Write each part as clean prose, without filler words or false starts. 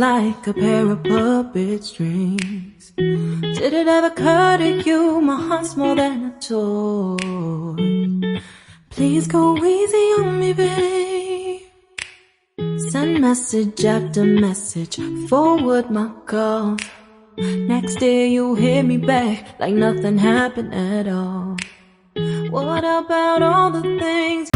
like a pair of puppet strings. Did it ever occur to you my heart's more than a toy? Please go easy on me, babe. Send message after message, forward my calls. Next day you hit me back like nothing happened at all. What about all the things?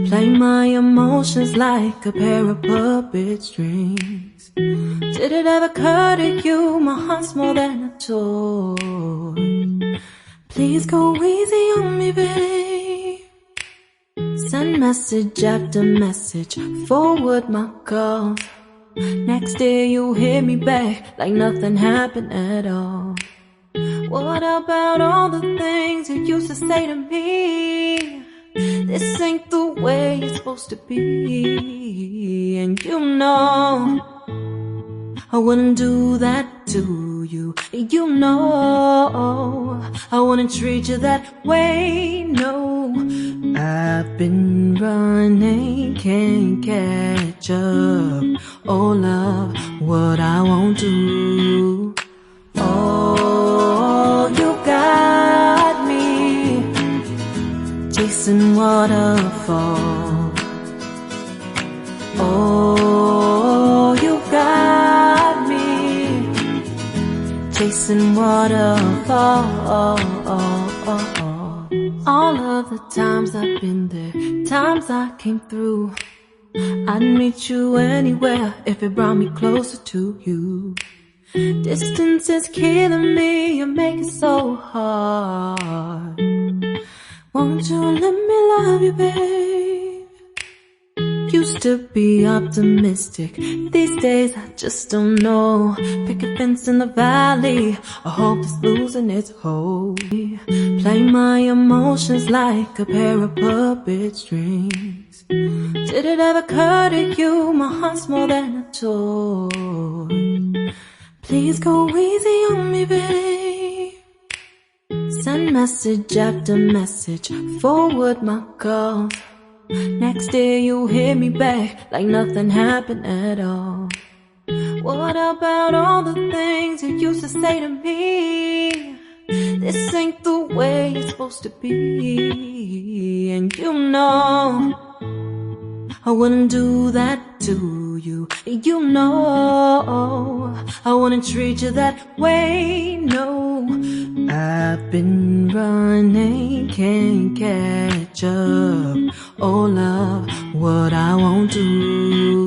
Play my emotions like a pair of puppet strings. Did it ever occur to you my heart's more than a toy? Please go easy on me, babe. Send message after message, forward my calls. Next day you hit me back like nothing happened at all. What about all the things you used to say to me? This ain't the way it's supposed to be. And you know I wouldn't do that to you. You know I wouldn't treat you that way, no. I've been running, can't catch up. Oh love, what I won't do. Oh, you got me chasing waterfalls. Oh, you got me chasing waterfalls. All of the times I've been there, times I came through, I'd meet you anywhere if it brought me closer to you. Distance is killing me, you make it so hard. Won't you let me love you, babe? Used to be optimistic, these days I just don't know. Pick a fence in the valley, I hope it's losing its hold. Play my emotions like a pair of puppet strings. Did it ever occur to you my heart's more than a toy? Please go easy on me, babe. Send message after message, forward my calls. Next day you hit me back like nothing happened at all. What about all the things you used to say to me? This ain't the way it's supposed to be. And you know I wouldn't do that to you. You know I wouldn't treat you that way, no. I've been running, can't catch up. Oh love, what I won't do.